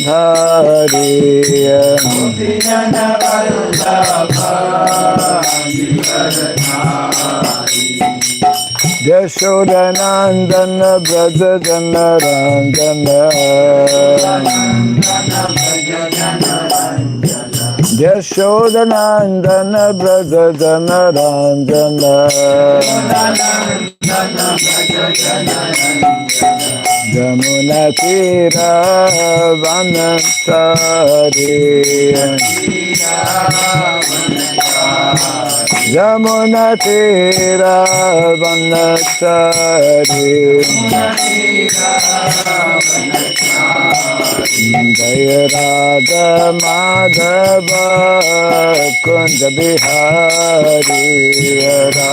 Dhari Yashodanandana Braja Janarandana Yashodanandana Braja Janarandana Jamuna Tira Vanasari Jamuna Tira Vanasari Jaya Radha Madhava Kunja Bihari Radha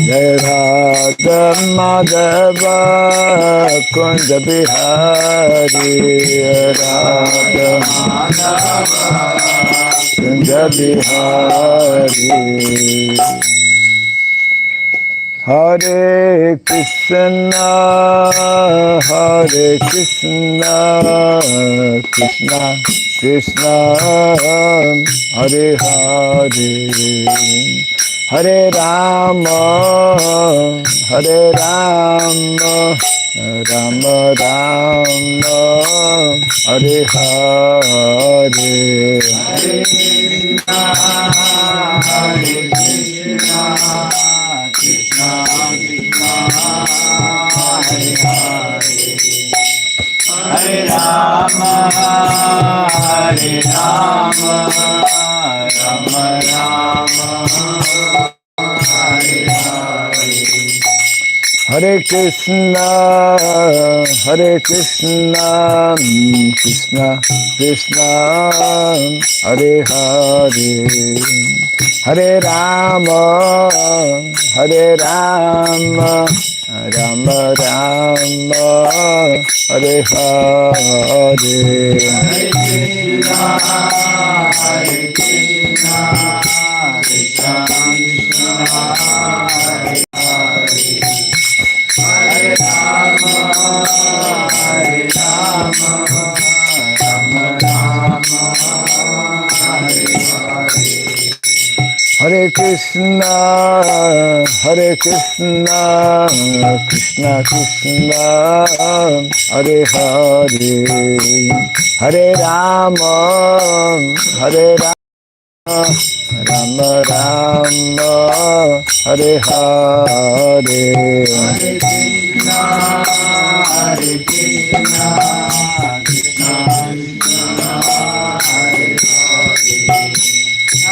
Jaya Radha Madhava Kunja Bihari Radha Kunja Bihari Hare Krishna Krishna Krishna Hare Hare Hare Rama Rama Rama Hare Hare Hare Krishna Krishna Krishna Hare Hare Hare Rama Rama Rama Hare Hare Hare Krishna Krishna Krishna Hare Hare Hare Rama Rama Rama Hare Hare Hare Krishna Krishna Krishna Hare Hare Hare Rama Rama Rama Hare Hare Hare Krishna Krishna Krishna Hare Hare Hare Rama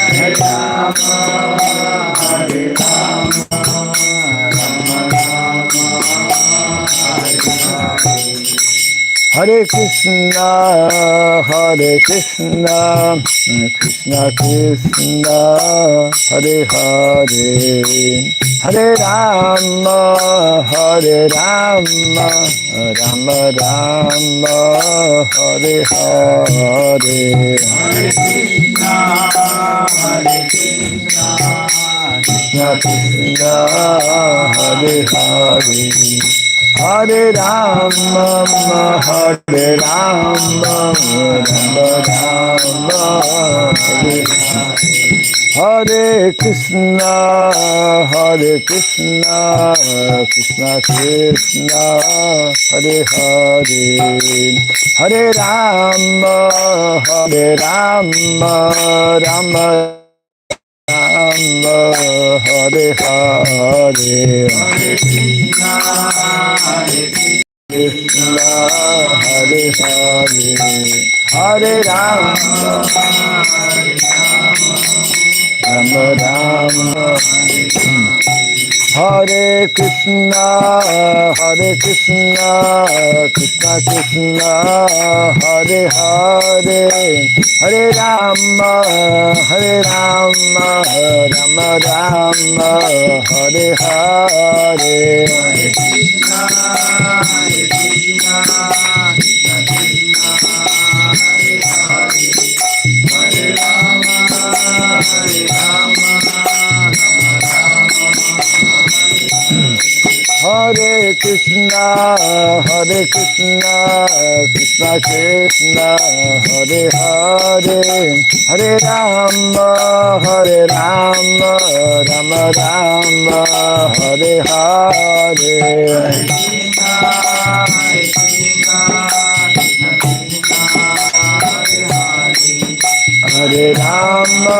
Rama Rama Hare Hare Hare Krishna Krishna Krishna Hare Hare Hare Rama Rama Rama Hare Hare Hare Krishna Krishna Krishna Hare Hare Hare Rama Rama Rama Hare Hare Hare Krishna Krishna Krishna Hare Hare Hare Rama Rama Rama Hare Hare Hare Krishna Krishna Krishna Hare Hare Hare Rama Rama Rama Hare Hare Hare Krishna Hare Hare Hare Rama Rama Rama Hare Krishna Krishna Krishna Hare Hare Hare Rama Rama Rama Hare Hare Hare Krishna Krishna Krishna Hare Hare Hare Rama Hare Krishna, Krishna Krishna, Hare Hare, Hare Rama, Rama Rama, Hare Hare. Hare Rama,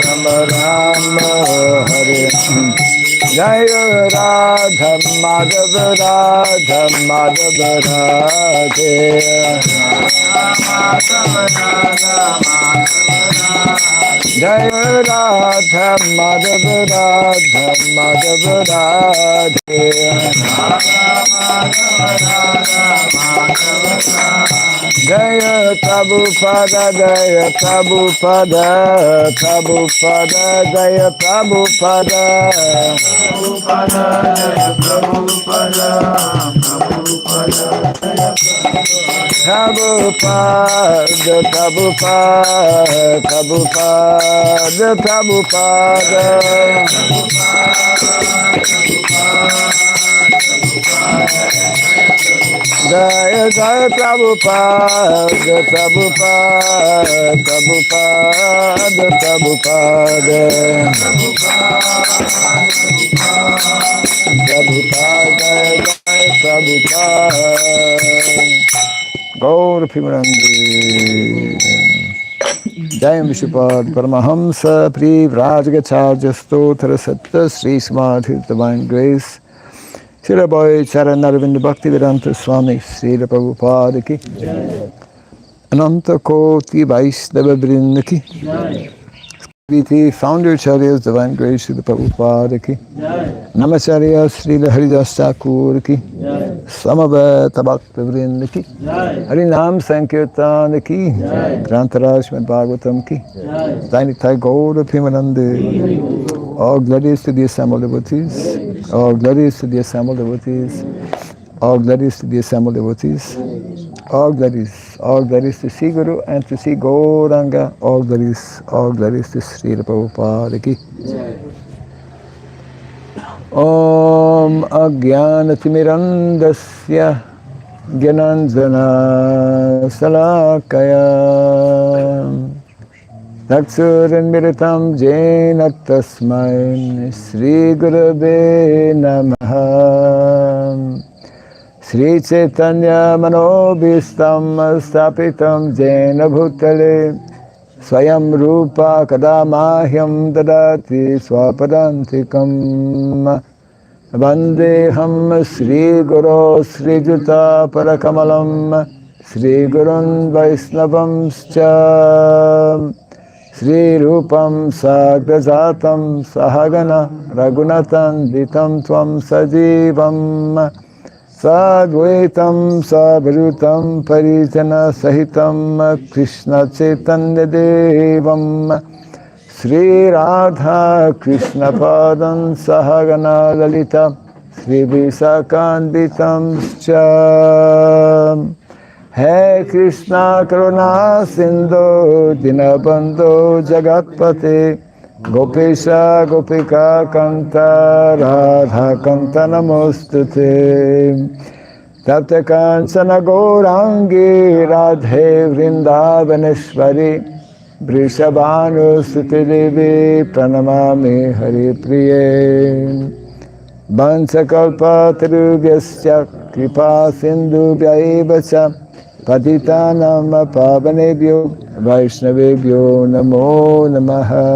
Rama Rama, Hare Jaya Radha Madhava Radha Madhava Radhe Jaya Radha Madhava Radha Madhava Radhe Jaya Prabhupada Jaya Prabhupada Prabhupada Jaya Prabhupada Prabhupada Jaya Prabhupada Prabhupada Prabhupada Prabhupada Prabhupada Jaya Jaya Prabhupada Prabhupada Prabhupada Prabhupada Prabhupada Jaya Prabhupada Gaur Pimarandi Jayam Vishupad Paramahamsa Privrajagacharya Stotra Satta Sri Srimad His Divine Grace Srila Bhai Charanarvind Bhakti Vedanta Swami Srila Prabhupada Ki Ananta Koti Vaishnava Vrinda Ki VT Founder Charyas Divine Grace Srila Prabhupada Ki Namacharya Srila Haridas Thakur Ki Samaveta Bhakta Vrinda Ki Harinam Sankirtan Ki Grantaraj Srimad Bhagavatam Ki Dainitai Gaura Pimanande. All glories to the assembled devotees. All glories to the assembled devotees. All glories to the assembled devotees. All glories to Sri Guru and to Sri Gauranga. All glories to Srila Prabhupada Ki. Om Ajnanatimirandasya Gyananjana Salakaya Taksuranmiritam Jena Tasmai Sri Gurave Namaha Sri Chaitanya Manobhistam Stapitam Jena Bhutale Swayam Rupa Kadamahyam Dadati Swapadantikam Vandeham Sri Guru Sri Juta Parakamalam Sri Gurun Vaisnavamscha Sri Rupam Sagrajatam Sahagana Raghunatan Ditam Tvam Sajivam Sadvaitam Sabharutam Parijana Sahitam Krishna Chaitanya Devam Sri Radha Krishna Padam Sahagana Lalita Sri Visakanditam Cha He Krishna Karuna Sindhu Dinabandhu Jagatpate Gopesha Gopika Kanta Radha Kanta Namostute Tapta Kancana Gaurangi Radhe Vrindavaneshwari Vrishabhanu Suti Devi Pranamami Hari Priye Vansakalpa Tarubhyasya Kripa Sindhu Vyaivacha Patitanam Pavanebhyo Vaishnavebhyo Namo Namaha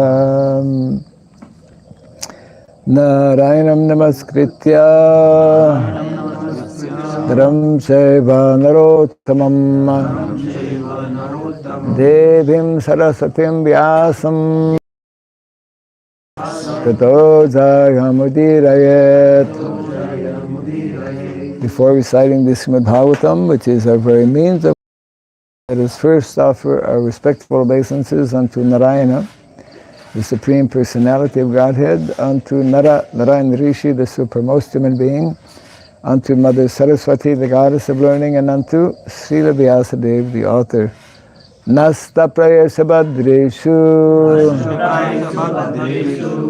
Narayanam Namaskritya Dharam Seva Narottamam Devim Sarasatim Vyasam Tato Jagamudirayet. Before reciting the Srimad Bhagavatam, which is our very means of, let us first offer our respectful obeisances unto Narayana, the Supreme Personality of Godhead, unto Narayana Rishi, the supremmost human being, unto Mother Saraswati, the Goddess of Learning, and unto Srila Vyasadeva, the author. Nasta prayasabhadreshu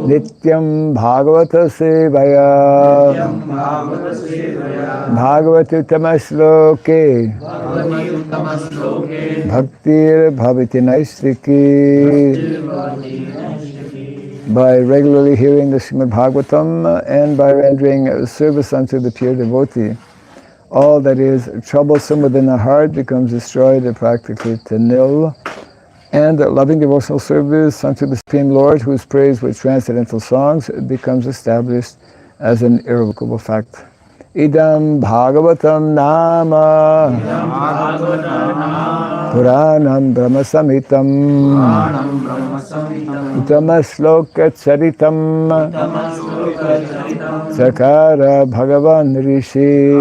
Nityam Bhagavata Sevaya Bhagavati Tamasloke Bhaktir Bhaviti Naistiki. By regularly hearing the Srimad Bhagavatam and by rendering service unto the pure devotee, all that is troublesome within the heart becomes destroyed practically to nil, and loving devotional service unto the Supreme Lord, who is praised with transcendental songs, becomes established as an irrevocable fact. Idam Bhagavatam Nama Puranam Brahma Samitam Uttama Charitam Sakara Bhagavan Rishi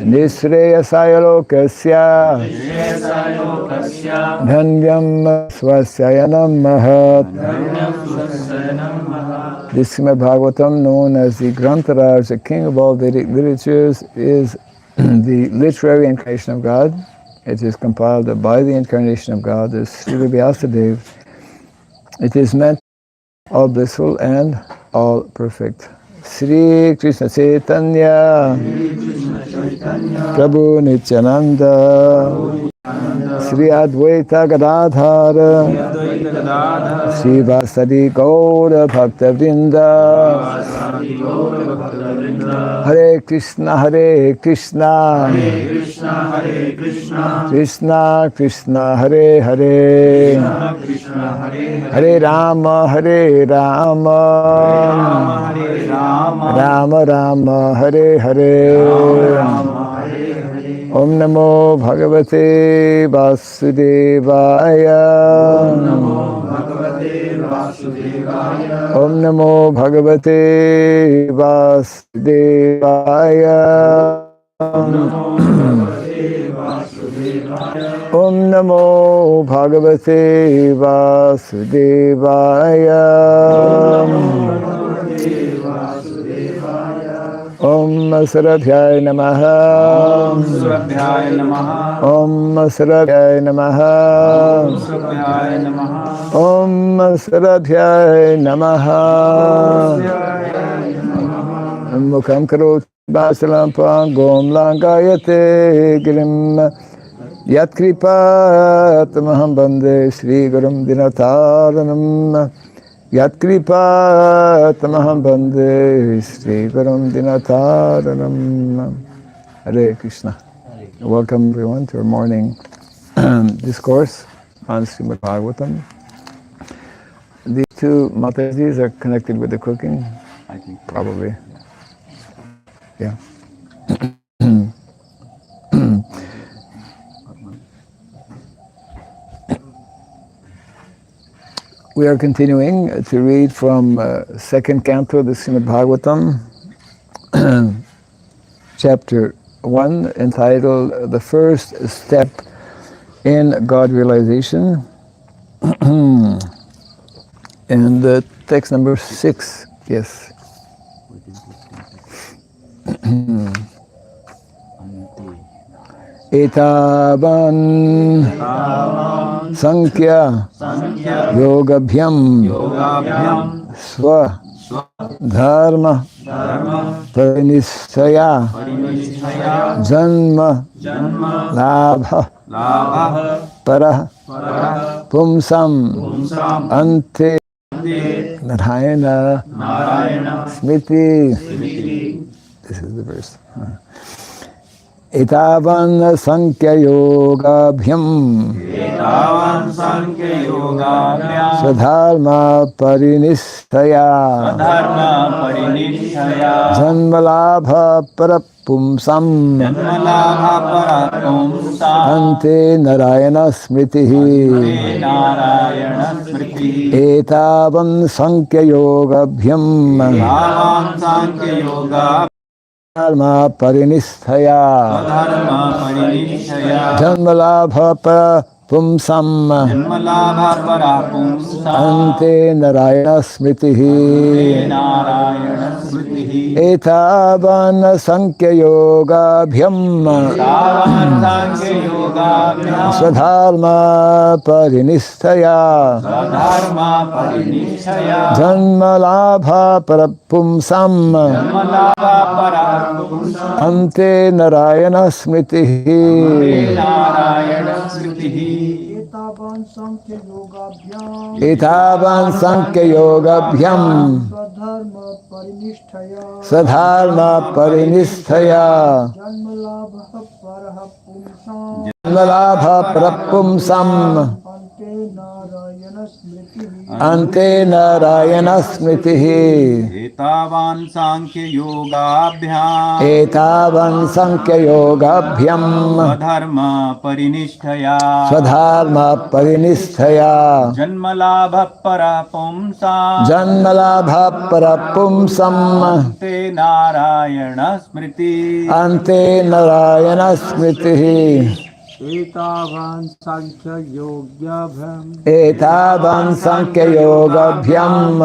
Nisreyasaya Lokasya Dhanyam Swasyayanam Mahat. This Srimad Bhagavatam, known as the Grantaraj, the king of all Vedic literatures, is the literary incarnation of God. It is compiled by the incarnation of God, as Srila Vyasadeva. It is meant all blissful and all perfect. Sri Krishna Chaitanya Prabhu Nityananda Sri Advaita Gadadhara Sri Vasadi Gaura Bhakta Vrinda Hare Krishna Hare Krishna Krishna Krishna Hare Hare Hare Rama Hare Rama Rama Rama Hare Hare Om Namo Bhagavate Vasudevaya Om Namo Bhagavate Vasudevaya Om Namo Bhagavate Vasudevaya Om Sarabhyaya Namaha Om Sarabhyaya Namaha Om Sarabhyaya Namaha Mukham Karoti Vasalam Pangom Langayate Girim Yat Kripatamaham Bande Sri Gurum Dinataranam Yat Kripatamaham Bande Sri Gurum Dinataranam. Hare Krishna. Welcome everyone to our morning discourse on Srimad Bhagavatam. These two Matajis are connected with the cooking? I think. Probably. Yeah. We are continuing to read from second canto of the Srimad Bhagavatam, chapter 1, entitled The First Step in God Realization, and text number 6, yes. Etavan Sankhya Yogabhyam Swa Dharma Parinishaya Janma Labha Para Pumsam Ante Narayana Smriti. This is the verse. Etavan Sankhya Yogabhyam Swadharma Parinishaya Janmalabha Parapumsam Ante Narayana Smritihi. Etavan Sankhya Yogabhyam Dharma Parinishaya Janmalabha Parapumsam Ante Narayana Smritihi. Etavan Sankhya Yogabhyam Swadharma Parinistaya Janma Labha Parapumsam Ante Narayana Smritihi Etavan Sankhya Yogabhyam Sadharma Parinistaya Janmalabha Prapumsam Ante Narayana Smritihi Etavan Sankhya Yogabhyam Etavan Sankhya Yogabhyam Swadharma Parinishthaya Swadharma Parinistaya Janmalabha Parapumsam Janmalabha Parapumsam Ante Narayana Smriti Ante Narayana Smritihi Etavan Sankhya Yogyabhyam Etavan Sankhya Yogabhyam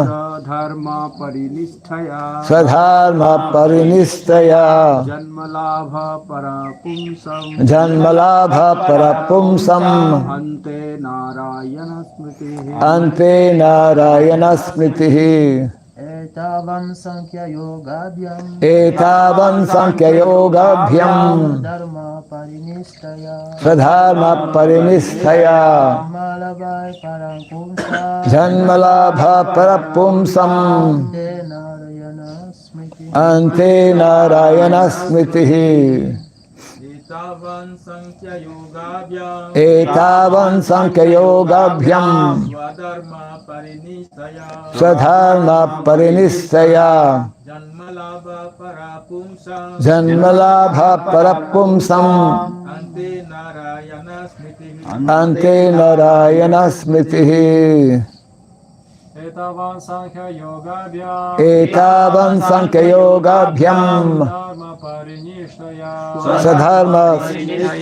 Dharma Parinishthaya Swadharma Parinistaya Janmalabha Parapumsam Janmalabha Parapumsam Ante Narayana Smritihi Ante Narayana Smritihi Etavam Sankhya Yogabhyam Etavan Sankhya Yogabhyam Dharma Parinistaya Swadharma Parinistaya Malabai Parampumsa Janmalabha Parapumsam Te Narayana Smriti Ante Narayana Smritihi Etavan Sankhya Yogabhyam Etavan Sankhya Yogabhyam Swadharma Parinishthaya Swadharma Parinistaya Janmalabha Parapumsam Janmalabha Parapumsam Ante Narayana Smritihi Ante Narayana Smritihi Etavan Sankhya Yogabhyam Etavan Sankhya Yogabhyam Dharma Parinishthaya Sadharma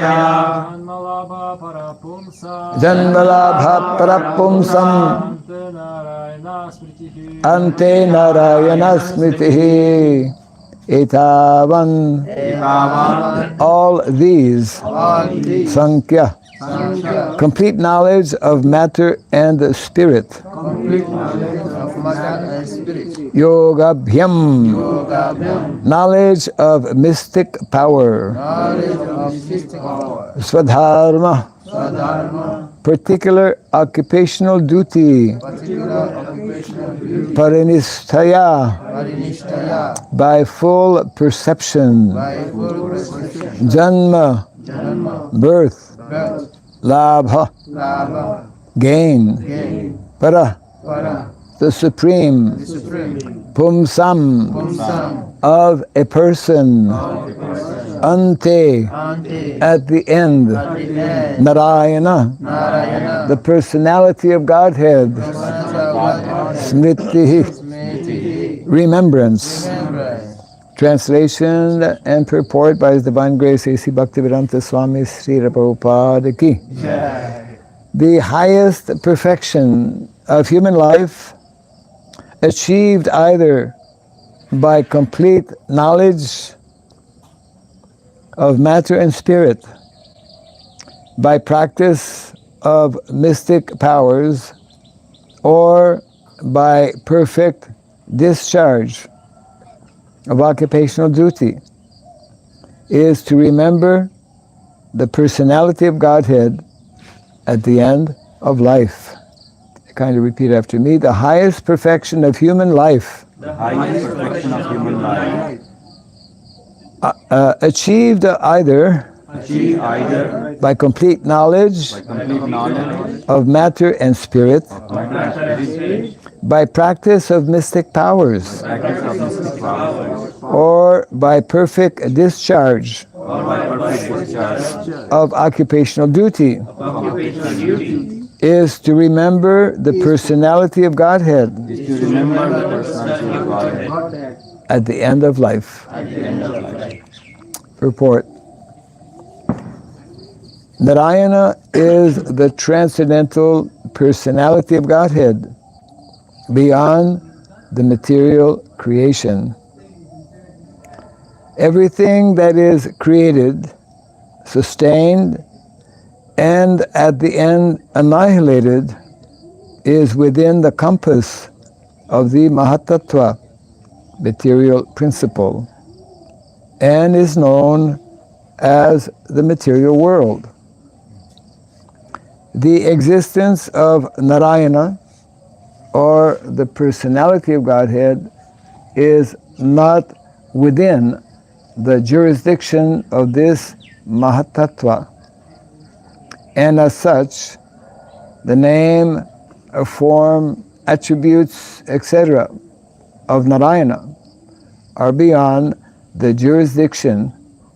Janmalabha Parapumsam Janmalabha Parapumsam Ante Narayana Smritihi Ante Narayana Smritihi Etavan. All these Sankhya, complete knowledge of matter and the spirit. Yogabhyam, knowledge of mystic power. Swadharma, particular occupational duty. Parinistaya, by full perception. Janma, birth. Labha, gain. Para, the supreme. Pumsam, of a person. Ante, at the end. Narayana, the personality of Godhead. Smriti, remembrance. Translation and purport by His Divine Grace A.C. Bhaktivedanta Swami Srila Prabhupada Ki. The highest perfection of human life, achieved either by complete knowledge of matter and spirit, by practice of mystic powers, or by perfect discharge of occupational duty, is to remember the personality of Godhead at the end of life. Kind of repeat after me. The highest perfection of human life, achieved either by complete knowledge of matter and spirit, by practice of mystic powers, or by perfect discharge of occupational duty, is to remember the personality of Godhead at the end of life. Purport. Narayana is the transcendental personality of Godhead beyond the material creation. Everything that is created, sustained, and at the end annihilated is within the compass of the Mahatattva, material principle, and is known as the material world. The existence of Narayana, or the personality of Godhead, is not within the jurisdiction of this Mahatattva, and as such, the name, form, attributes, etc. of Narayana are beyond the jurisdiction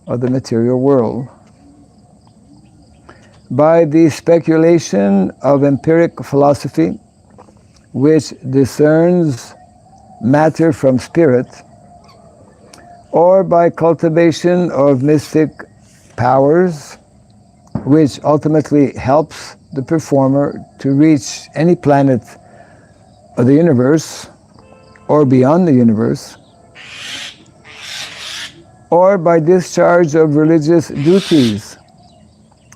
of the material world. By the speculation of empiric philosophy, which discerns matter from spirit, or by cultivation of mystic powers, which ultimately helps the performer to reach any planet of the universe or beyond the universe, or by discharge of religious duties,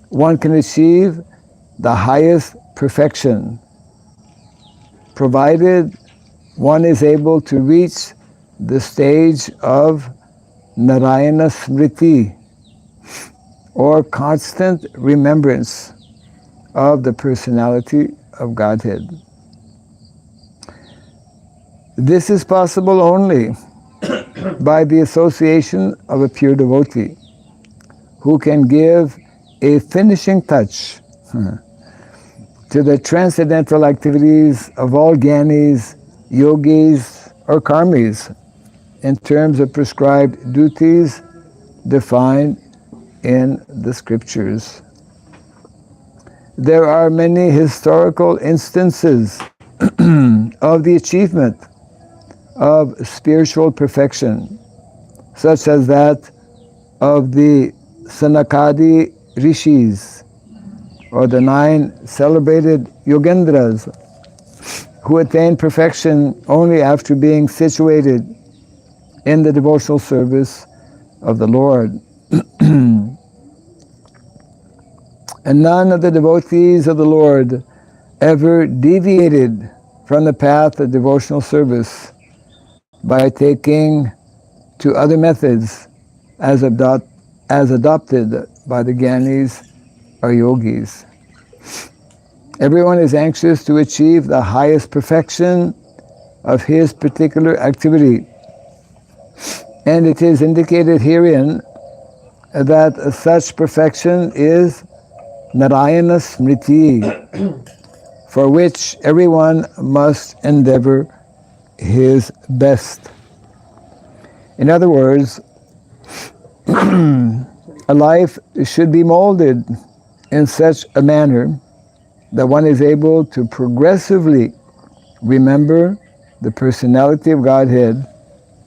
one can achieve the highest perfection, provided one is able to reach the stage of Narayana Smriti, or constant remembrance of the personality of Godhead. This is possible only by the association of a pure devotee who can give a finishing touch to the transcendental activities of all jnanis, yogis, or karmis in terms of prescribed duties defined in the scriptures. There are many historical instances of the achievement of spiritual perfection, such as that of the Sanakadi Rishis, or the 9 celebrated Yogendras, who attained perfection only after being situated in the devotional service of the Lord. And none of the devotees of the Lord ever deviated from the path of devotional service by taking to other methods as adopted by the jnanis or yogis. Everyone is anxious to achieve the highest perfection of his particular activity, and it is indicated herein that such perfection is Narayana Smriti, for which everyone must endeavor his best. In other words, a life should be molded in such a manner that one is able to progressively remember the personality of Godhead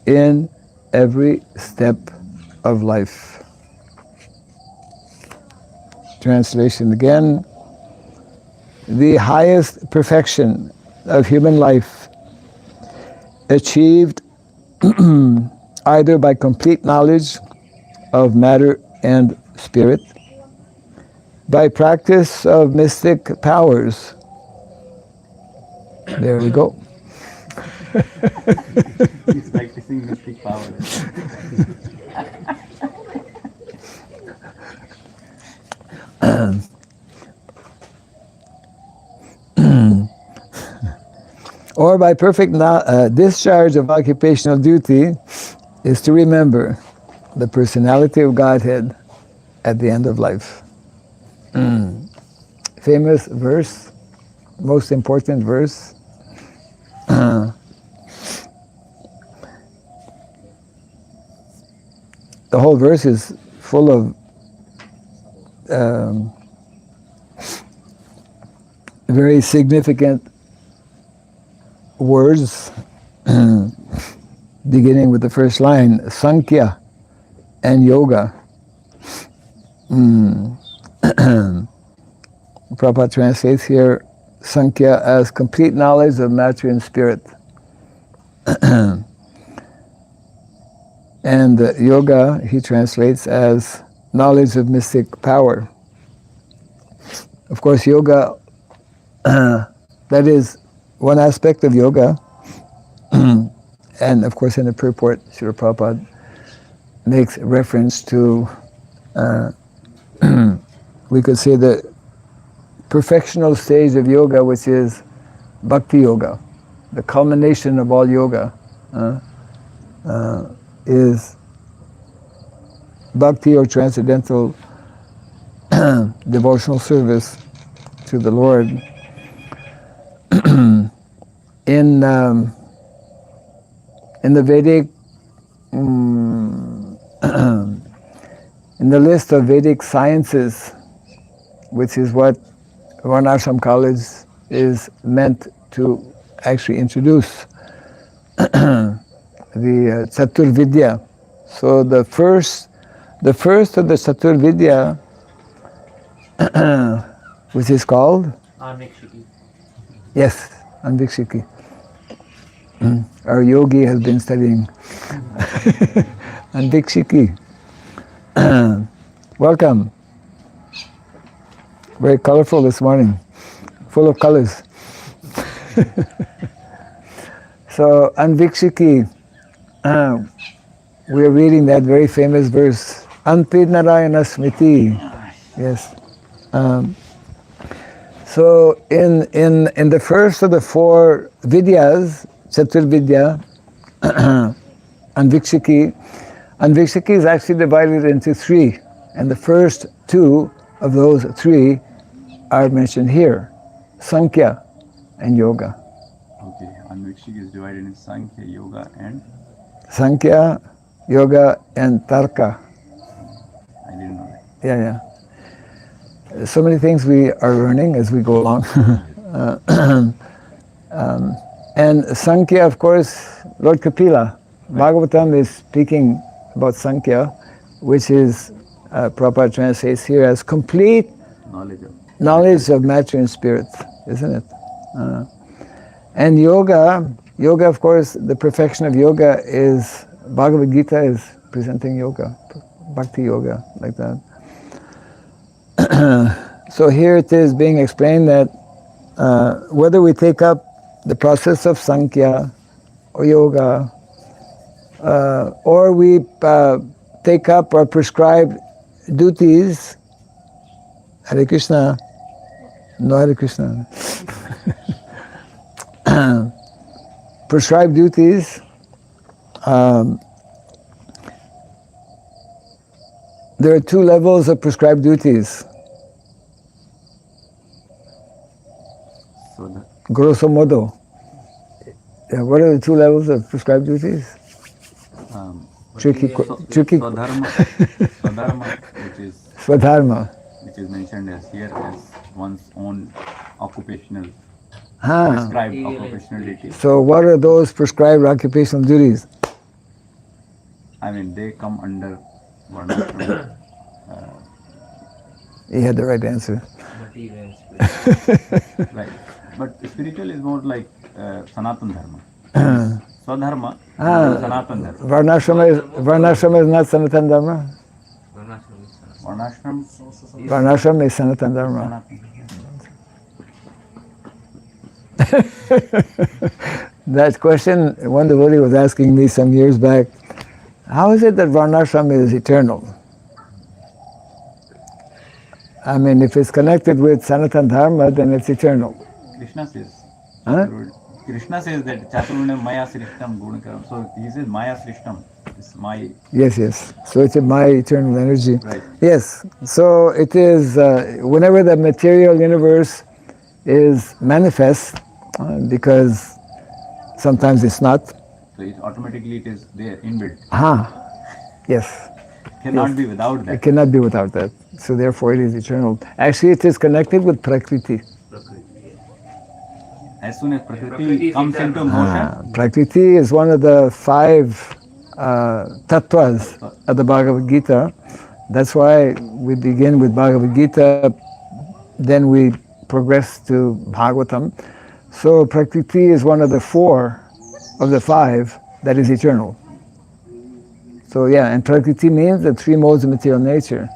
in every step of life. Translation again. The highest perfection of human life, achieved either by complete knowledge of matter and spirit, by practice of mystic powers. There we go. He's practicing mystic powers. Or by perfect discharge of occupational duty is to remember the personality of Godhead at the end of life. Famous verse, most important verse. The whole verse is full of very significant words, beginning with the first line, Sankhya and Yoga. Prabhupada translates here Sankhya as complete knowledge of matter and spirit. And yoga he translates as knowledge of mystic power. Of course, yoga, that is one aspect of yoga. And of course, in the purport, Srila Prabhupada makes reference to, we could say, the perfectional stage of yoga, which is bhakti yoga. The culmination of all yoga is bhakti, or transcendental devotional service to the Lord. In the Vedic, in the list of Vedic sciences, which is what Varnashram College is meant to actually introduce, the Chatur Vidya. So the first of the Chatur Vidya, which is called? Yes, Anvikshiki. Our yogi has been studying Anvikshiki. Welcome. Very colorful this morning, full of colors. So Anvikshiki, we are reading that very famous verse, Anpid Narayana Smriti. Yes. So in the first of the four Vidyas, Chatur Vidya, Anvikshiki is actually divided into three, and the first two of those three are mentioned here, Sankhya and Yoga. Okay, Anvikshiki is divided in Sankhya, Yoga and? Sankhya, Yoga and Tarka. I didn't know that. Yeah. So many things we are learning as we go along. And Sankhya, of course, Lord Kapila. Bhagavatam is speaking about Sankhya, which is, Prabhupada translates here as complete knowledge of matter and spirit, isn't it? And yoga, of course, the perfection of yoga is, Bhagavad Gita is presenting yoga, bhakti yoga, like that. So here it is being explained that whether we take up the process of Sankhya or Yoga, or we take up or prescribe duties, Hare Krishna, no Hare Krishna, prescribe duties, there are two levels of prescribed duties. Grosso modo. Yeah, what are the two levels of prescribed duties? Tricky. Swadharma, Swadharma. which is mentioned as here as one's own occupational, prescribed occupational duties. So what are those prescribed occupational duties? I mean, they come under Varnashram. He had the right answer. Right. But spiritual is more like Sanatan Dharma. Swadharma, Sanatan Dharma. Varnashram is not Sanatan Dharma? Varnashram is Sanatan Dharma. That question, one devotee was asking me some years back, how is it that Varnashram is eternal? I mean, if it's connected with Sanatan Dharma, then it's eternal. Krishna says. Huh? Krishna says that Chaturune Maya Srishtam Gunakaram. So he says Maya Srishtam. It's my. Yes. So it's my eternal energy. Right. Yes. So it is, whenever the material universe is manifest, because sometimes it's not. So automatically it is there, inbuilt. Yes. Cannot be without that. It cannot be without that. So therefore it is eternal. Actually it is connected with Prakriti. As soon as Prakriti comes into motion. Prakriti is one of the 5 tattvas of the Bhagavad Gita. That's why we begin with Bhagavad Gita, then we progress to Bhagavatam. So Prakriti is one of the 4 of the 5 that is eternal. So yeah, and Prakriti means the three modes of material nature.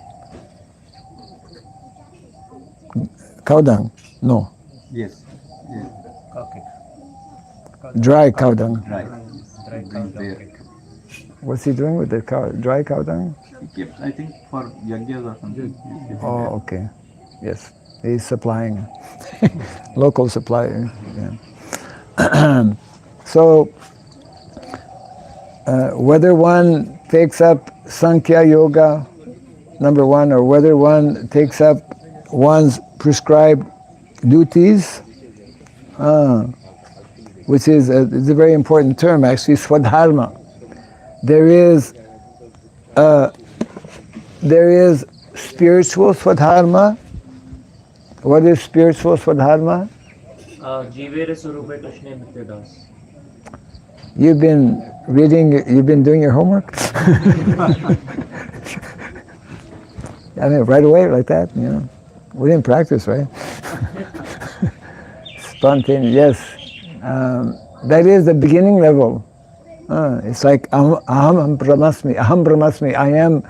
Cow dung? No. Yes. Yes. Dry cow dung. Dry. Brings there. What's he doing with the cow? Dry cow dung? He keeps, I think, for yagyas or something. He's keeping Oh, there. okay. Yes. He's supplying. Local supplier. Yeah. So, whether one takes up Sankhya Yoga, number one, or whether one takes up one's prescribed duties, which is it's a very important term, actually, swadharma. There is spiritual swadharma. What is spiritual swadharma? Jivere Surupe Krishna Mityadas. You've been doing your homework? I mean, right away, like that, you know. We didn't practice, right? Spontaneous, yes. That is the beginning level. It's like, aham brahmasmi, I am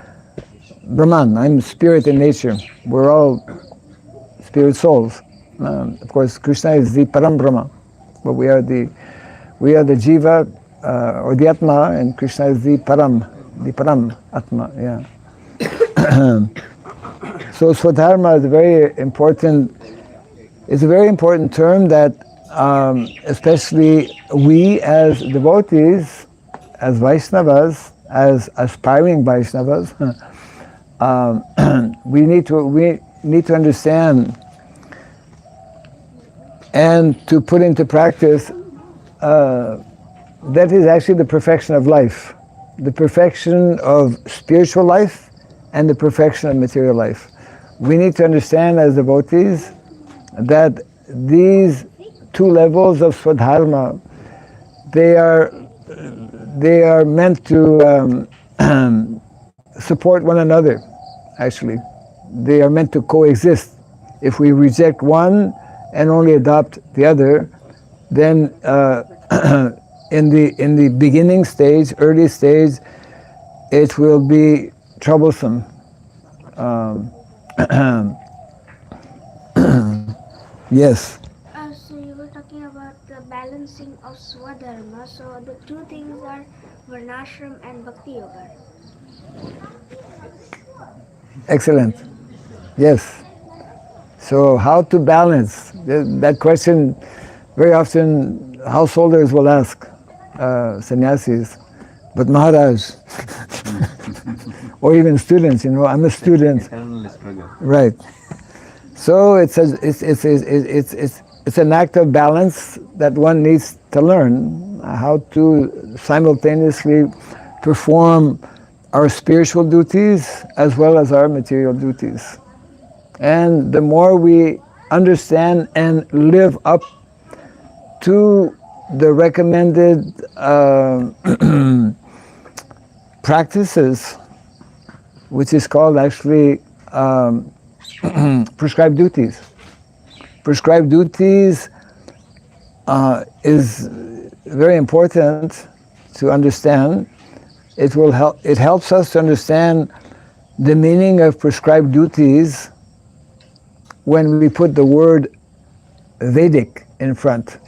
Brahman, I'm spirit in nature. We're all spirit souls. Of course, Krishna is the Param Brahma, but we are the Jiva, or the Atma, and Krishna is the Param Atma, yeah. So Swadharma is a very important term that especially we as devotees, as Vaishnavas, as aspiring Vaishnavas, we need to understand and to put into practice that is actually the perfection of life, the perfection of spiritual life and the perfection of material life. We need to understand as devotees that these two levels of Swadharma, they are meant to support one another, actually. They are meant to coexist. If we reject one and only adopt the other, then in the beginning stage, early stage, it will be troublesome. Yes. So you were talking about the balancing of Swadharma. So the two things are Varnashram and Bhakti Yoga. Excellent. Yes. So how to balance? That question very often householders will ask sannyasis, but Maharaj, or even students, I'm a student. Eternal struggle. Right. So it's an act of balance that one needs to learn how to simultaneously perform our spiritual duties as well as our material duties. And the more we understand and live up to the recommended practices, which is called actually prescribed duties. Prescribed duties is very important to understand. It helps us to understand the meaning of prescribed duties when we put the word Vedic in front.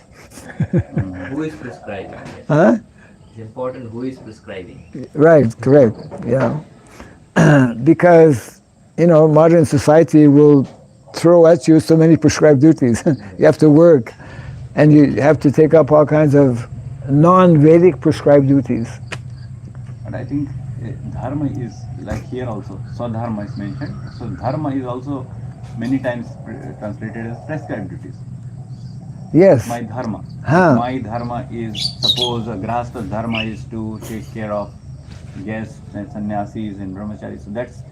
Who is prescribing? Huh? It's important who is prescribing. Right, correct, yeah. Because, modern society will throw at you so many prescribed duties. You have to work, and you have to take up all kinds of non-Vedic prescribed duties. But I think dharma is like here also, swadharma is mentioned. So dharma is also many times translated as prescribed duties. Yes. My dharma. Huh. My dharma is, suppose a grahastha dharma is to take care of guests and sannyasis and brahmacharis. So that's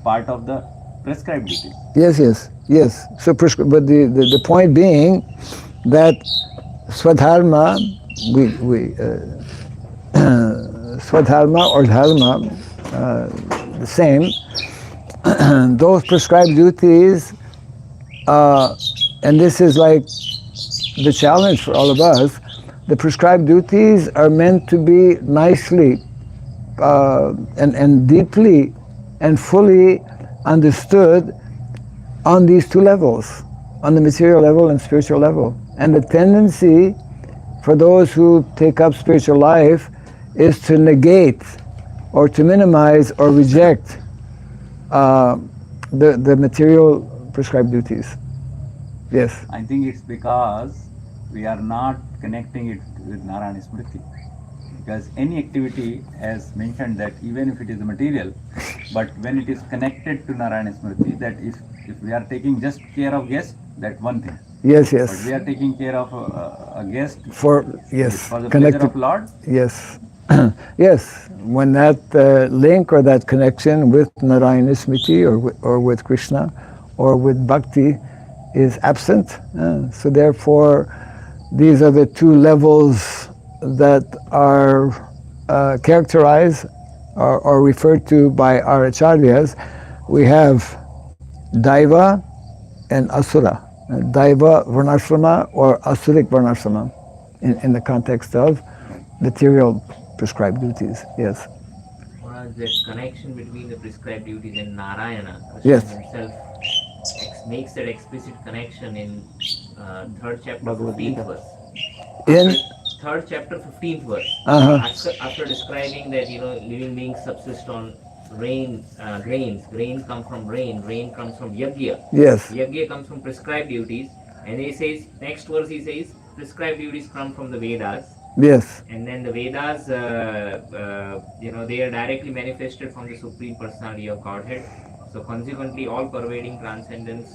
part of the prescribed duties. Yes. So, but the point being that swadharma, swadharma or dharma, the same. Those prescribed duties, and this is like the challenge for all of us, the prescribed duties are meant to be nicely and deeply and fully understood on these two levels, on the material level and spiritual level. And the tendency for those who take up spiritual life is to negate or to minimize or reject the material prescribed duties. Yes. I think it's because we are not connecting it with Narayana Smriti. Because any activity, as mentioned, that even if it is material, but when it is connected to Narayana Smriti, that if we are taking just care of guest, that one thing. Yes, But yes. we are taking care of a guest For yes, for the connected. pleasure of Lord. Yes, yes. When that link or that connection with Narayana Smriti or with Krishna or with Bhakti is absent, so therefore these are the two levels that are characterized or referred to by our acharyas. We have Daiva and Asura. Daiva Varnashrama or Asuric Varnashrama in the context of material prescribed duties. Yes. The connection between the prescribed duties and Narayana, Krishna Yes. himself makes that explicit connection in third chapter 15th verse. In Third chapter 15th verse. Uh-huh. After describing that living beings subsist on rain, grains come from rain comes from yajna. Yes. Yajna comes from prescribed duties, and he says, next verse he says, prescribed duties come from the Vedas. Yes. And then the Vedas, they are directly manifested from the Supreme Personality of Godhead. So consequently, all pervading transcendence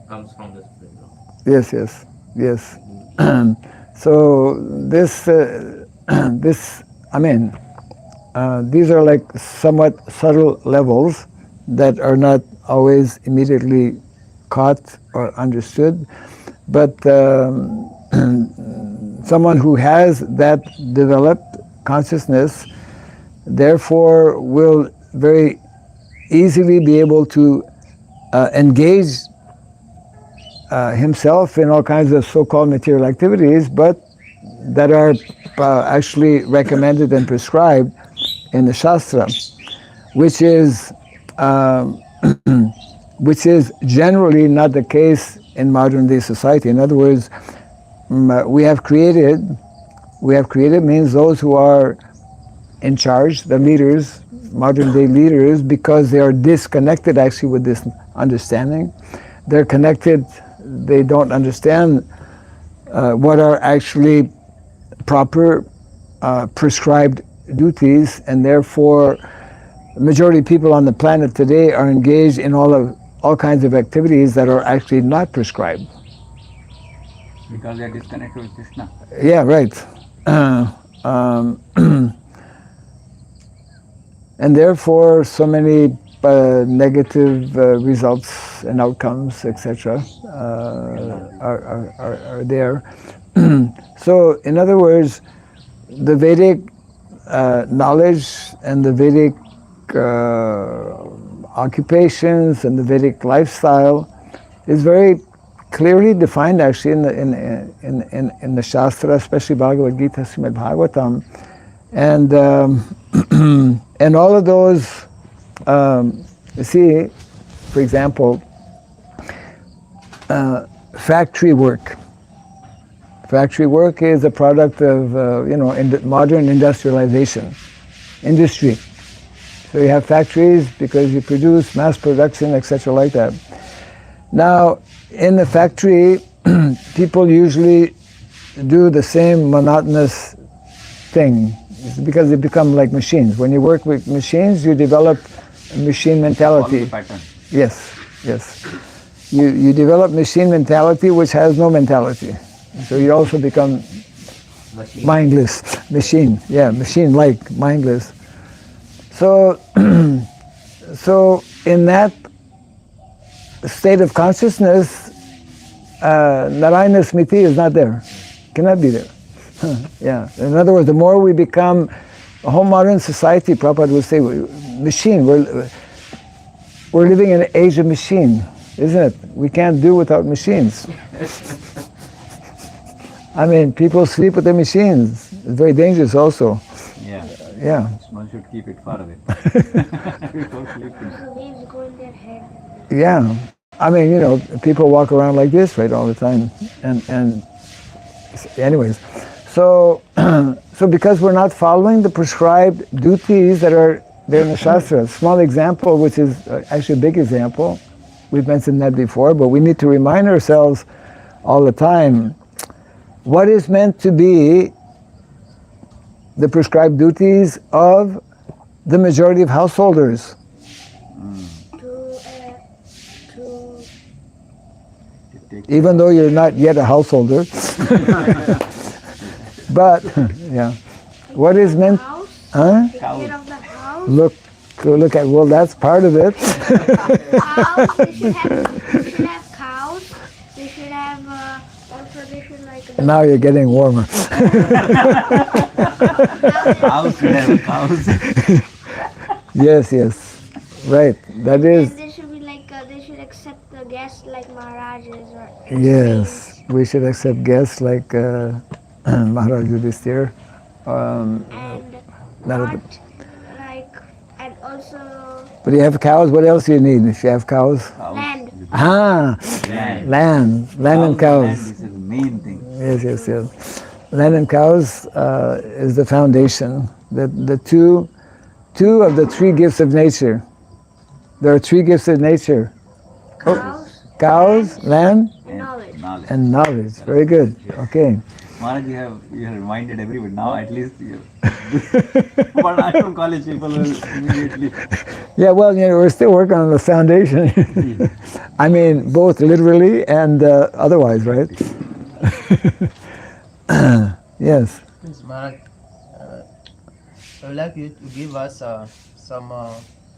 comes from the Supreme Lord. Yes. Yes. Yes. So this, these are like somewhat subtle levels that are not always immediately caught or understood, but someone who has that developed consciousness, therefore, will very easily be able to engage himself in all kinds of so-called material activities, but that are actually recommended and prescribed in the Shastra, which is which is generally not the case in modern day society. In other words, we have created means those who are in charge, the leaders, modern day leaders, because they are disconnected actually with this understanding. They're connected, they don't understand what are actually proper prescribed duties, and therefore the majority of people on the planet today are engaged in all kinds of activities that are actually not prescribed. Because they are disconnected with Krishna. Yeah, right. And therefore so many negative results and outcomes, etc., are there. So, in other words, the Vedic knowledge and the Vedic occupations and the Vedic lifestyle is very clearly defined actually in the Shastra, especially Bhagavad Gita, Srimad Bhagavatam, and and all of those. You see, for example, factory work. Factory work is a product of modern industrialization, industry. So you have factories because you produce mass production, etc., like that. Now, in the factory, people usually do the same monotonous thing because they become like machines. When you work with machines, you develop a machine mentality. Follow the pattern. Yes, yes. You develop machine mentality which has no mentality. So you also become mindless. Machine-like, mindless. So, so in that state of consciousness, Narayana Smriti is not there, cannot be there. Yeah. In other words, the more we become a whole modern society, Prabhupada would say, machine. We're living in an age of machine, isn't it? We can't do without machines. I mean, people sleep with their machines. It's very dangerous also. Yeah. Yeah. One should keep it far away before sleeping. The waves go in their head. Yeah. I mean, people walk around like this, right, all the time. And anyways, so so because we're not following the prescribed duties that are there in the Shastra, small example, which is actually a big example, we've mentioned that before, but we need to remind ourselves all the time what is meant to be the prescribed duties of the majority of householders. Even though you're not yet a householder. But, yeah. What is meant... House, Huh? take care of the house. Look at, well, that's part of it. Cows, they should have cows. They should have also they should like. Now you're getting warmer. Cows should have cows. Yes, right. That is... And they should be like they should accept the guests like Maharajas or. Yes, we should accept guests like Maharaj Yudhishthira. And Not not a- like and also But you have cows, what else do you need if you have cows? land. Land and Land cows. is the main thing. Yes. Land and cows is the foundation. The two of the three gifts of nature. There are three gifts of nature. Cows, land, And knowledge. and knowledge. Very good. Okay. Maharaj, you have reminded everybody now. At least you. But I don't college people will immediately. Yeah, well, we're still working on the foundation. I mean, both literally and otherwise, right? Yes. Please, Maharaj, I would like you to give us some.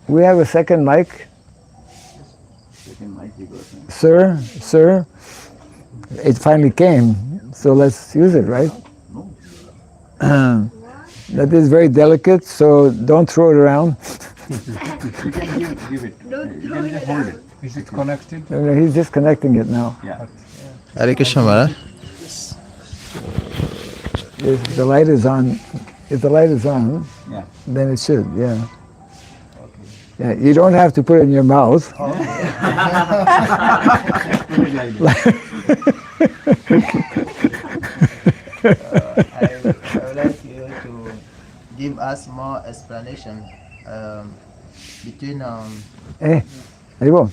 We have a second mic. Second mic he goes, huh? Sir. It finally came, so let's use it, right? That is very delicate, so don't throw it around. You can give it. You can just hold it. Is it connected? No, he's just connecting it now. Yeah. Hare Krishna Maharaj. If the light is on, Yeah. then it should, yeah. Yeah, you don't have to put it in your mouth. Put it like that. I would like you to give us more explanation between Haribo.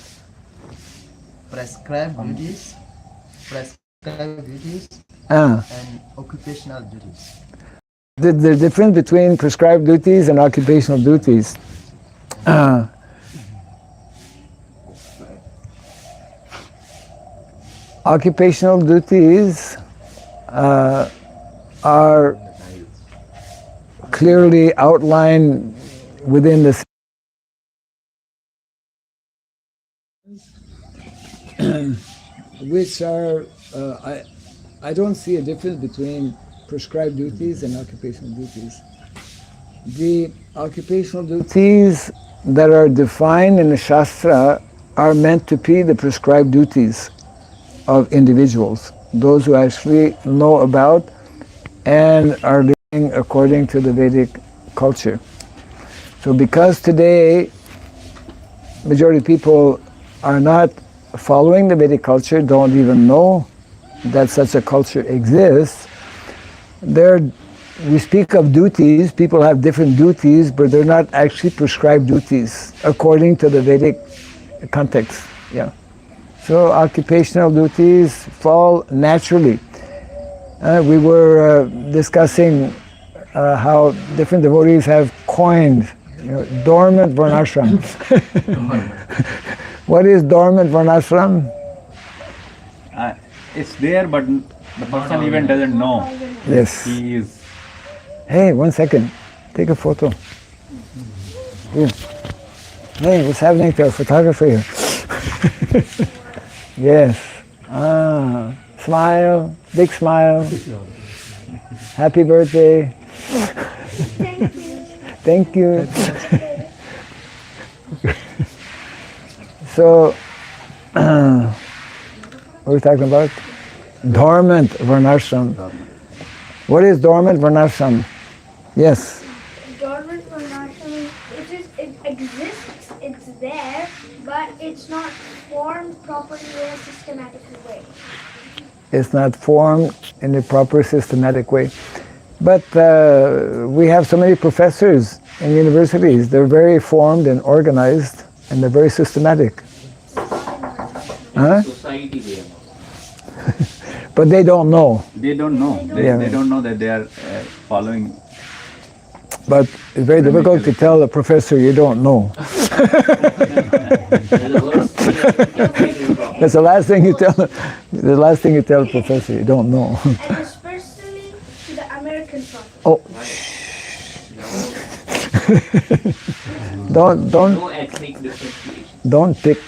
prescribed duties, Ah, and occupational duties. the difference between prescribed duties and occupational duties. Occupational duties are clearly outlined within the which are I don't see a difference between prescribed duties and occupational duties. The occupational duties that are defined in the Shastra are meant to be the prescribed duties of individuals, those who actually know about and are living according to the Vedic culture. So because today majority of people are not following the Vedic culture, don't even know that such a culture exists, we speak of duties, people have different duties, but they're not actually prescribed duties according to the Vedic context. Yeah. So occupational duties fall naturally. We were discussing how different devotees have coined dormant varnashram. What is dormant varnashram? It's there, but the person even doesn't know. Yes. He is. Hey, 1 second. Take a photo. Here. Hey, what's happening to our photographer here? Yes. Smile. Big smile. Happy birthday. Thank you. So, what are we talking about? Dormant varnashram. What is dormant varnashram? Yes. Dormant exists, it's there, but it's not formed properly in a systematic way. It's not formed in a proper systematic way. But we have so many professors in universities. They're very formed and organized, and they're very systematic. Huh? Society they are not. But they don't know. They don't know. They don't know that they are following. But it's very difficult to tell a professor you don't know. That's the last thing you tell. The last thing you tell a professor you don't know. And especially to the American prophet. Oh, don't No ethnic differentiation. don't pick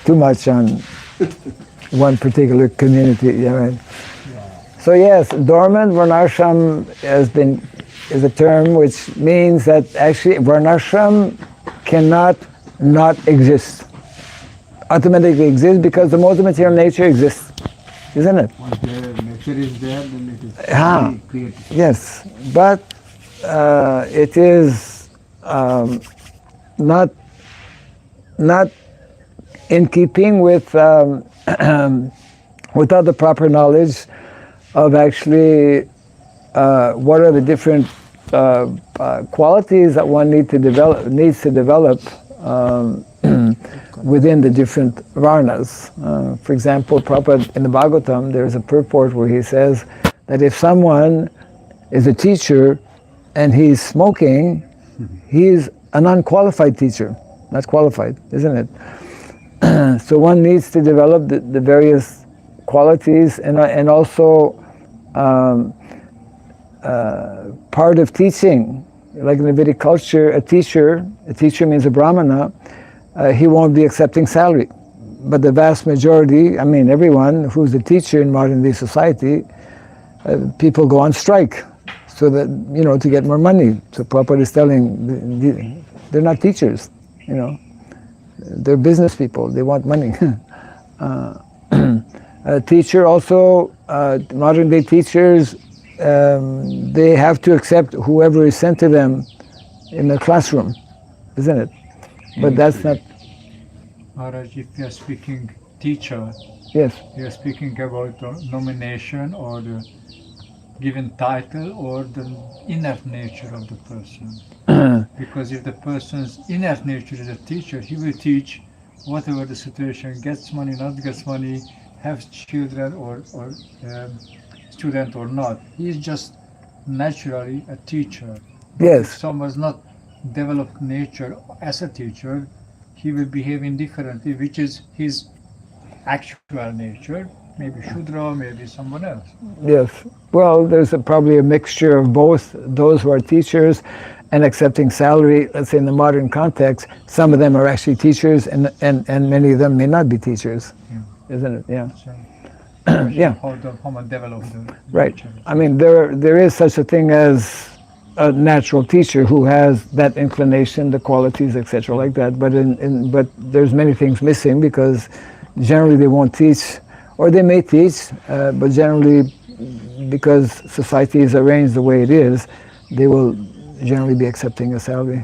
too much on one particular community. Yeah, right. So yes, dormant varnashram is a term which means that actually varnashram cannot not exist. Automatically exists because the mode of material nature exists, isn't it? Once the nature is there, then it is Ah. created. Yes, but it is not in keeping with without the proper knowledge of actually what are the different qualities that one needs to develop within the different varnas. For example, Prabhupada in the Bhagavatam, there's a purport where he says that if someone is a teacher and he's smoking, he's an unqualified teacher, not qualified, isn't it? So one needs to develop the various qualities and also part of teaching, like in the Vedic culture, a teacher means a brahmana, he won't be accepting salary. But the vast majority, I mean everyone who's a teacher in modern day society, people go on strike so that, to get more money. So Prabhupada is telling, they're not teachers, they're business people, they want money. A teacher also, modern day teachers, they have to accept whoever is sent to them in the classroom, isn't it? But that's not... Maharaj, if you are speaking teacher, Yes. you are speaking about the nomination or the given title or the inner nature of the person. Because if the person's inner nature is a teacher, he will teach whatever the situation, gets money, not gets money, has children or student or not. He is just naturally a teacher. But Yes. if someone's not developed nature as a teacher, he will behave indifferently, which is his actual nature. Maybe Shudra, maybe someone else. Yes. Well, there's probably a mixture of both those who are teachers and accepting salary. Let's say in the modern context, some of them are actually teachers and many of them may not be teachers. Yeah. Isn't it? Yeah. So, Yeah. how man develop the Right. nature. I mean, there is such a thing as a natural teacher who has that inclination, the qualities, etc., like that. But but there's many things missing because generally they won't teach, or they may teach, but generally because society is arranged the way it is, they will generally be accepting a salary.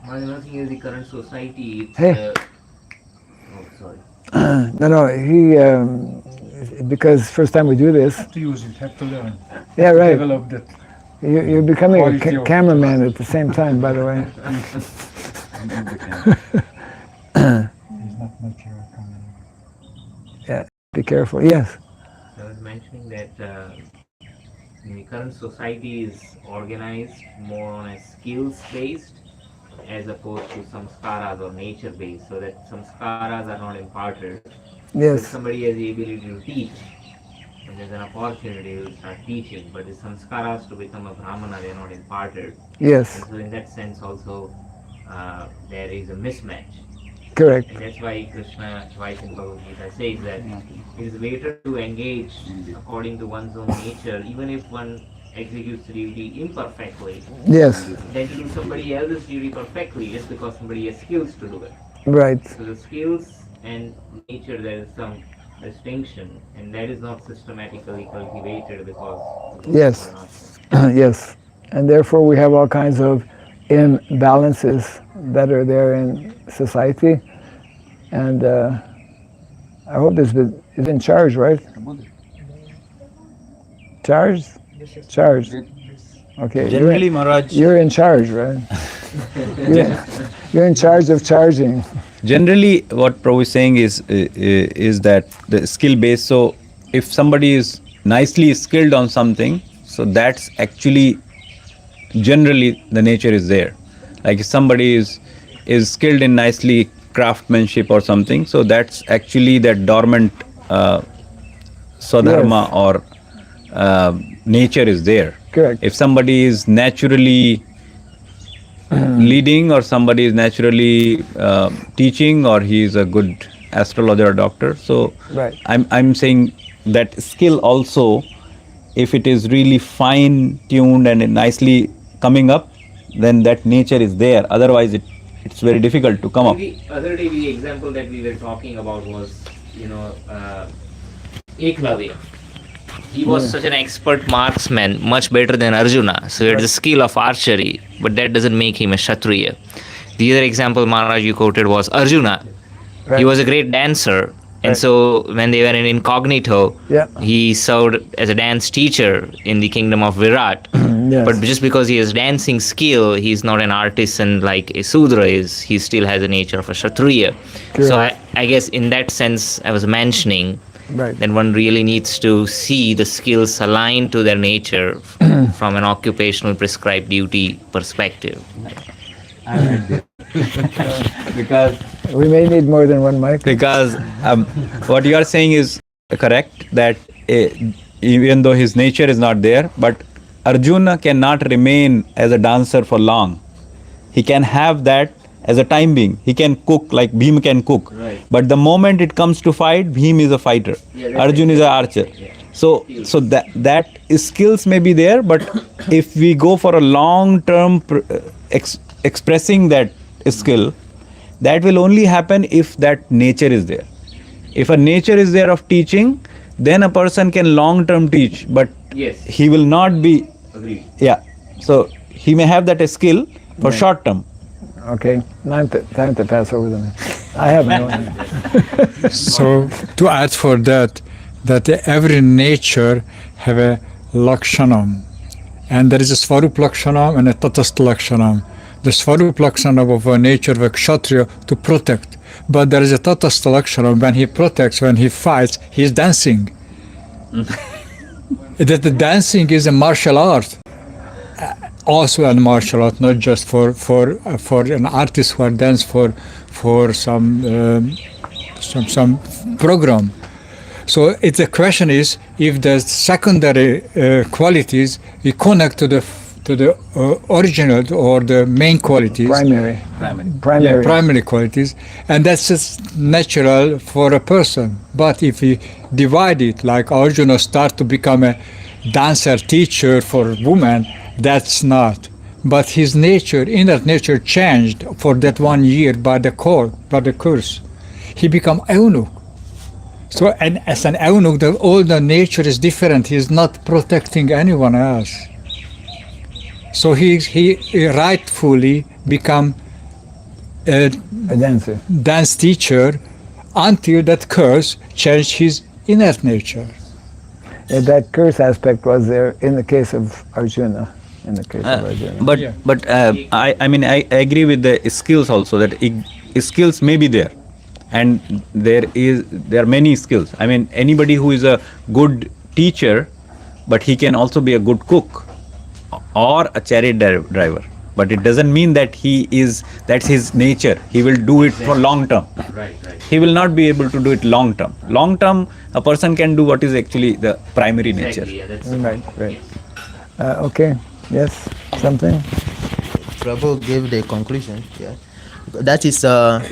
Another thing is the current society. It's, Hey. oh, sorry. No, he because first time we do this. Have to use it, have to learn. Yeah, right. Develop that. You're becoming a Quality of- cameraman at the same time, by the way. It's not natural coming. Yeah, be careful. Yes. I was mentioning that the current society is organized more on a skills based as opposed to samskaras or nature based, so that samskaras are not imparted. If Yes. somebody has the ability to teach, and there's an opportunity to start teaching, but the samskaras to become a brahmana, they are not imparted. Yes. And so in that sense also, there is a mismatch. Correct. And that's why Krishna twice in Bhagavad Gita says that it is better to engage according to one's own nature, even if one executes the duty imperfectly, Yes. than to do somebody else's duty perfectly just because somebody has skills to do it. Right. So the skills and nature, there is some distinction, and that is not systematically cultivated because Yes. Yes. And therefore we have all kinds of imbalances that are there in society. And I hope this is in charge, right? Charge? Charge. Okay. Generally, Maharaj. You're in charge, right? You're in charge of charging. Generally, what Prabhu is saying is that the skill base. So, if somebody is nicely skilled on something, so that's actually generally the nature is there. Like if somebody is skilled in nicely craftsmanship or something, so that's actually that dormant swadharma or nature is there. Correct. If somebody is naturally leading or somebody is naturally teaching or he is a good astrologer or doctor, so Right. I'm saying that skill also, if it is really fine tuned and nicely coming up, then that nature is there. Otherwise it's very difficult to come up. The other day, the example that we were talking about was, Eklavya. He was such an expert marksman, much better than Arjuna. So he had the skill of archery, but that doesn't make him a Kshatriya. The other example Maharaj you quoted was Arjuna. Right. He was a great dancer. And so when they were in incognito, he served as a dance teacher in the kingdom of Virat. Yes. But just because he has dancing skill, he's not an artisan like a Sudra is. He still has the nature of a Kshatriya. So I guess in that sense, I was mentioning that one really needs to see the skills aligned to their nature from an occupational prescribed duty perspective. I read this. Because we may need more than one mic. Because what you are saying is correct, that even though his nature is not there, but Arjuna cannot remain as a dancer for long. He can have that as a time being. He can cook like Bhima can cook. Right. But the moment it comes to fight, Bhima is a fighter. Arjuna is an archer. So that skills may be there, but if we go for a long-term expressing that skill, that will only happen if that nature is there. If a nature is there of teaching, then a person can long-term teach, but he will not be. Agreed. Yeah. So he may have that skill for short-term. Okay, time to pass over them. I have my own. So to add for that every nature have a lakshanam, and there is a svarup lakshanam and a tatastha lakshanam. The svarup lakshanam of a nature of a kshatriya to protect, but there is a tatastha lakshanam when he protects, when he fights, he is dancing. That the dancing is a martial art. Also a martial art, not just for an artist who dance for some program. So the question is, if the secondary qualities we connect to the original or the main qualities, primary qualities, and that's just natural for a person. But if we divide it, like Arjuna start to become a dancer teacher for women, that's not. But his nature, inner nature, changed for that 1 year by the course. He become eunuch. So, and as an eunuch, all the nature is different. He is not protecting anyone else. So he rightfully become a dancer, dance teacher, until that curse changed his inner nature. That curse aspect was there in the case of Arjuna. But I mean I agree with the skills also, that skills may be there, and there are many skills. I mean, anybody who is a good teacher, but he can also be a good cook or a chariot driver. But it doesn't mean that that's his nature. He will do it for long term. Right. He will not be able to do it long term. Long term, a person can do what is actually the primary nature. Yeah, that's right. Okay. Yes, something? Prabhu gave the conclusion. Yeah. That is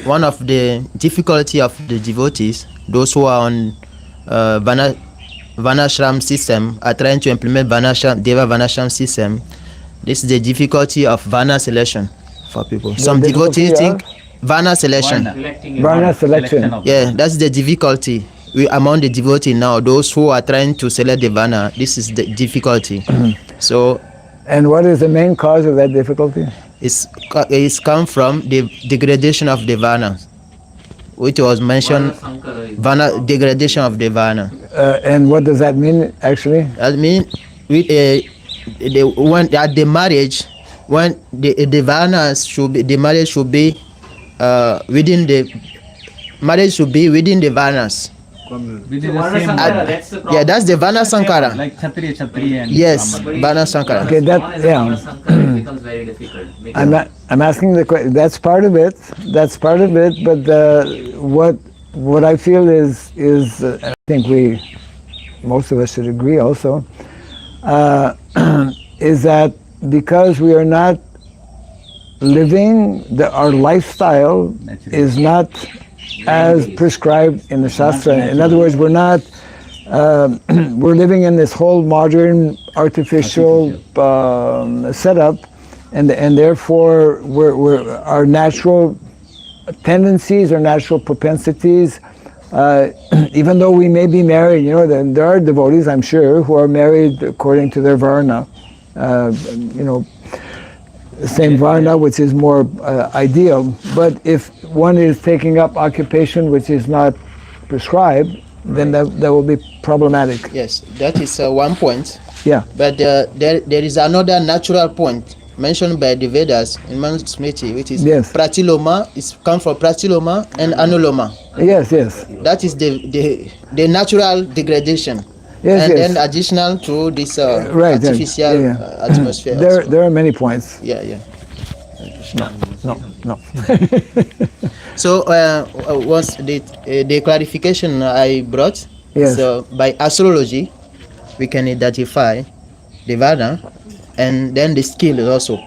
one of the difficulty of the devotees. Those who are on Varnashram system are trying to implement Deva Varnashram system. This is the difficulty of Varna selection for people. Some devotees think Varna selection. Varna selection. Yeah, that's the difficulty. Among the devotees now, those who are trying to select the Varna, this is the difficulty. So. And what is the main cause of that difficulty? is come from the degradation of the Varna, which was mentioned. Varna, degradation of the Varna. And what does that mean, actually? That means when at the marriage, when the Varnas should be, the marriage should be within the marriage should be within the Varnas. Within the same That's the problem. Yeah, that's the Varna Sankara. like Kshatriya and Yes, Brahmana. Varna Sankara. Okay, that- yeah. It becomes very difficult. I'm asking the question. That's part of it. That's part of it. But what I feel is I think most of us should agree also, is that because we are not living, our lifestyle is not as prescribed in the Shastra. In other words, we're not, we're living in this whole modern artificial setup, and therefore our natural tendencies, our natural propensities, even though we may be married, there are devotees, I'm sure, who are married according to their varna, same varna, which is more ideal. But if one is taking up occupation which is not prescribed, then that will be problematic. Yes, that is one point. Yeah. But there is another natural point mentioned by the Vedas in Manusmriti, which is Yes. pratiloma. It's come from pratiloma and anuloma. Yes, yes. That is the natural degradation. Yes, and yes. then additional to this Right, artificial yeah. atmosphere. also. There are many points. Yeah, yeah. No. So once the clarification I brought, Yes. so by astrology, we can identify the Varna and then the skill also.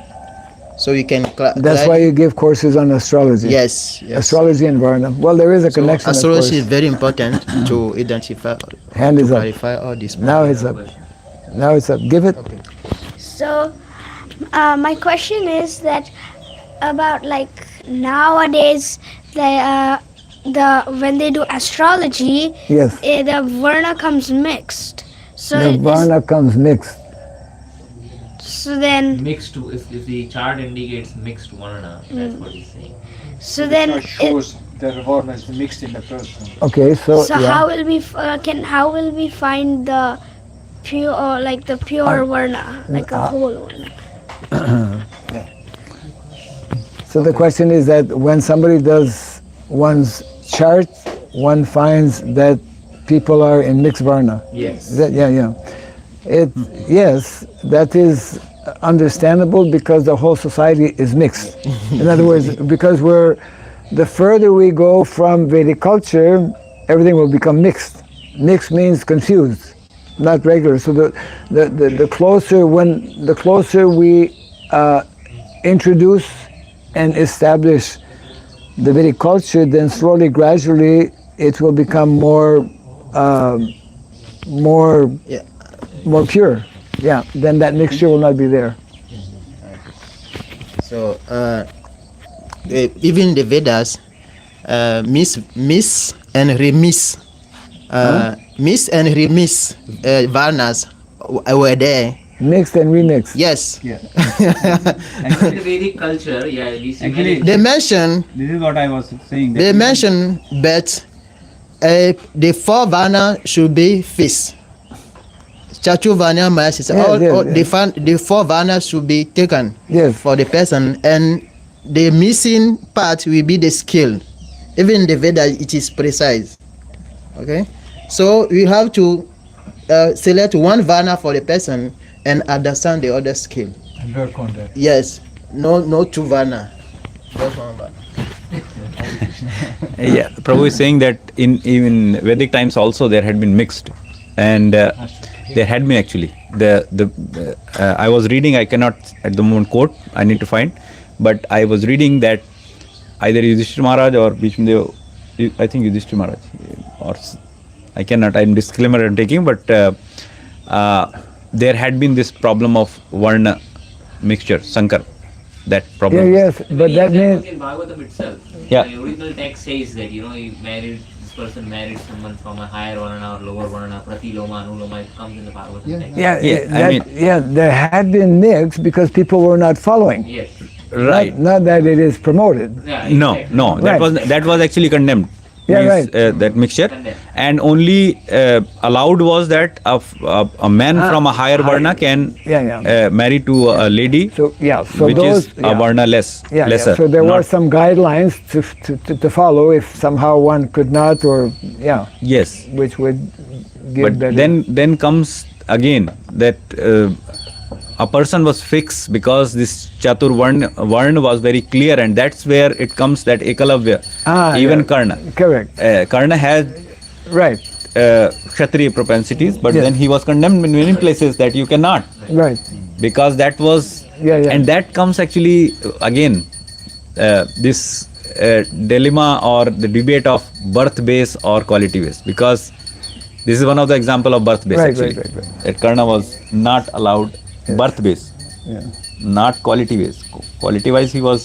So you can. That's why you give courses on astrology. Yes. Astrology and Varna. Well, there is a connection. of Astrology course. is very important to identify, Hand to is up. clarify all this. Now it's up. Now it's up. Give it. Okay. So, my question is that about like nowadays, when they do astrology, Yes. the varna comes mixed. So The Varna comes mixed. so then Mixed, if the chart indicates mixed varna, that's what he's saying. so then It shows the varna is mixed in the person. Okay, so yeah. how will we how will we find the pure the pure varna, like a whole varna? So the question is that when somebody does one's chart, one finds that people are in mixed Varna. Yes. Yeah. Yes, that is understandable because the whole society is mixed. In other words, because the further we go from Vedic culture, everything will become mixed. Mixed means confused, not regular. So the closer we introduce and establish the Vedic culture, then slowly, gradually, it will become more pure. Yeah, then that mixture will not be there. So even the Vedas, miss and remiss, miss and remiss varnas were there. Mixed and remixed. Yes. Yeah. In the Vedic culture, yeah, we see Actually, They mention. this is what I was saying. They mention that the four varna should be fixed. Chatu varna, Mayasisa, the four varna should be taken for the person, and the missing part will be the skill. Even in the Veda, it is precise. Okay, so we have to select one varna for the person and understand the other skill. And work on that. Yes, no two varna. Just one varna. Yeah, Prabhu is saying that in even Vedic times also there had been mixed, and there had been actually I was reading, I cannot at the moment quote, I need to find, but I was reading that either Yudhishthira Maharaj or Bhishmadev, I think Yudhishthira Maharaj, or I cannot, I'm disclaimer I'm taking, but there had been this problem of Varna mixture, Sankar, that problem. Yes, but that means in Bhagavatam itself. Yeah. The original text says that this person married someone from a higher varna or lower varna, pratiloma, anuloma. It comes in the Bhagavatam text. there had been mix because people were not following. Yes. Right. Not that it is promoted. Yeah, No, exactly. no, Right. that was actually condemned. Yeah, Means, right. That mixture, Condemned. and only allowed was that a man from a higher varna can Yeah. marry to a lady, So which those is a varna lesser. So there were not- some guidelines to follow if somehow one could not, or Yes, which would give but better. then comes again that a person was fixed because this Chatur Varna was very clear, and that's where it comes that Ekalavya, even yeah. Karna. Correct. Karna had Right. Kshatriya propensities, but Yes. then he was condemned in many places that you cannot, Right. because that was, Yeah. and that comes actually again this dilemma or the debate of birth base or quality base, because this is one of the example of birth base Right, actually. right. That Karna was not allowed birth base, not quality base. Quality wise he was.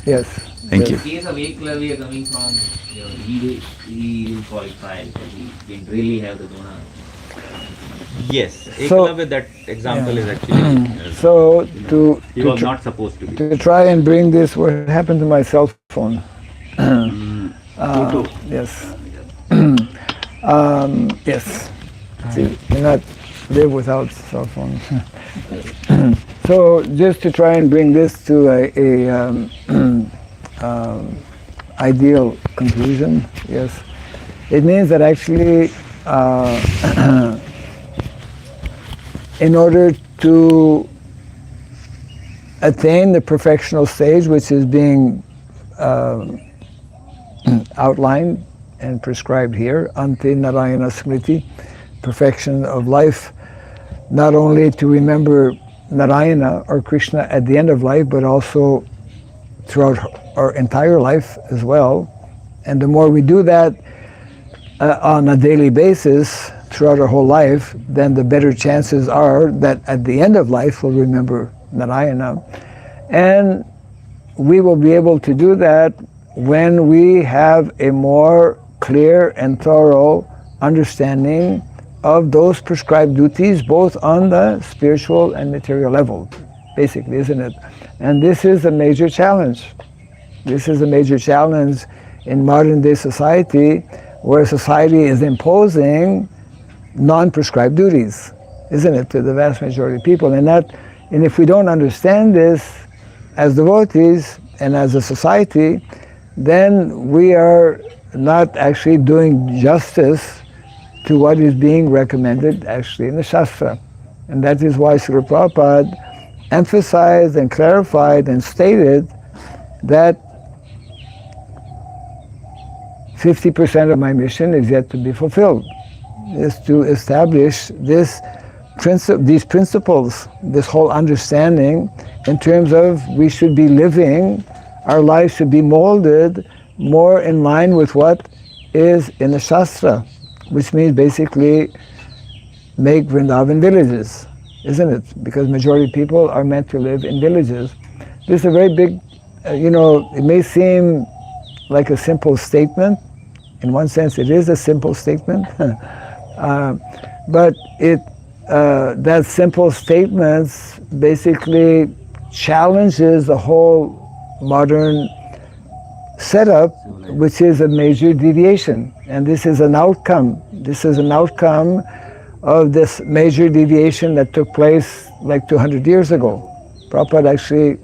Yes. Thank you. In case of Eklavya coming from, he didn't qualify because he didn't really have the guna. Yes, So- Ekalavya, that example is actually. So He was not supposed to be. to try and bring this, what happened to my cell phone? Yes. Yes. See, you cannot live without cell phone. So just to try and bring this to a ideal conclusion, yes, it means that actually in order to attain the perfectional stage, which is being outlined and prescribed here, Ante Narayana Smriti, perfection of life, not only to remember Narayana or Krishna at the end of life, but also throughout our entire life as well. And the more we do that on a daily basis throughout our whole life, then the better chances are that at the end of life we'll remember Narayana. And we will be able to do that when we have a more clear and thorough understanding of those prescribed duties, both on the spiritual and material level, basically, isn't it? And this is a major challenge. This is a major challenge in modern day society, where society is imposing non-prescribed duties, isn't it, to the vast majority of people. And if we don't understand this as devotees and as a society, then we are not actually doing justice to what is being recommended actually in the Shastra. And that is why Srila Prabhupada emphasized and clarified and stated that 50% of my mission is yet to be fulfilled, is to establish these principles, this whole understanding in terms of we should be living, our lives should be molded more in line with what is in the Shastra, which means basically make Vrindavan villages, isn't it? Because majority of people are meant to live in villages. This is a very big, it may seem like a simple statement. In one sense, it is a simple statement. But that simple statement basically challenges the whole modern setup, which is a major deviation. And this is an outcome. This is an outcome of this major deviation that took place like 200 years ago. Prabhupada actually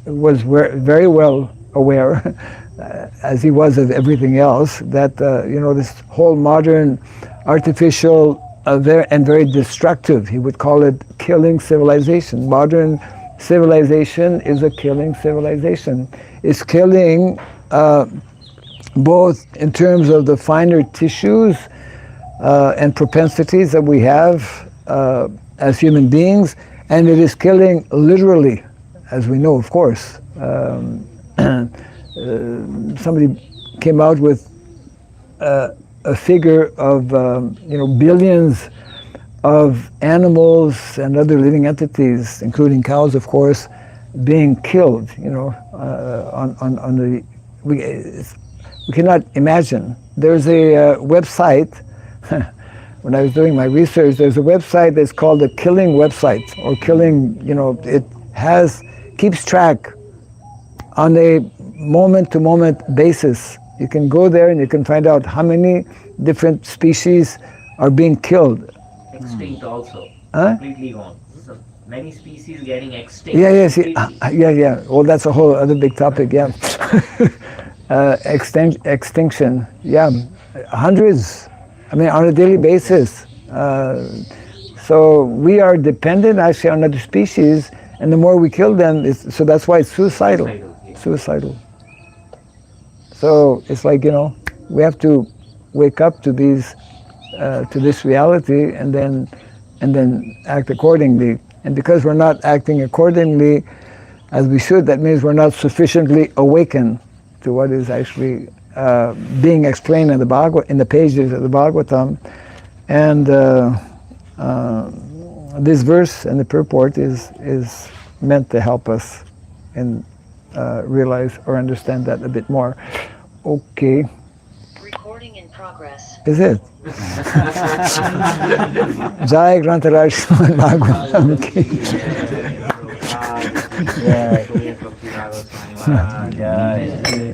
was very well aware, as he was of everything else, that this whole modern, artificial, and very destructive, he would call it killing civilization. Modern civilization is a killing civilization. It's killing both in terms of the finer tissues and propensities that we have as human beings, and it is killing literally, as we know, of course. Somebody came out with a figure of billions of animals and other living entities, including cows, of course, being killed. On the we cannot imagine. There's a website. When I was doing my research, there's a website that's called the Killing website, or Killing. It keeps track on a moment-to-moment basis. You can go there and you can find out how many different species are being killed. Extinct also. Huh? Completely gone. So many species getting extinct. Yes. completely. Yeah. Well, that's a whole other big topic. Yeah. Extinction. Yeah. Hundreds. I mean, on a daily basis. So we are dependent actually on other species, and the more we kill them, so that's why it's suicidal. Suicidal. So it's like, we have to wake up to these, to this reality, and then act accordingly. And because we're not acting accordingly as we should, that means we're not sufficiently awakened to what is actually being explained in the pages of the Bhagavatam. And this verse and the purport is meant to help us in realize or understand that a bit more. Okay. Recording in progress. Is it? Jai Grantaraj Srimad Bhagavatam ki. Yeah.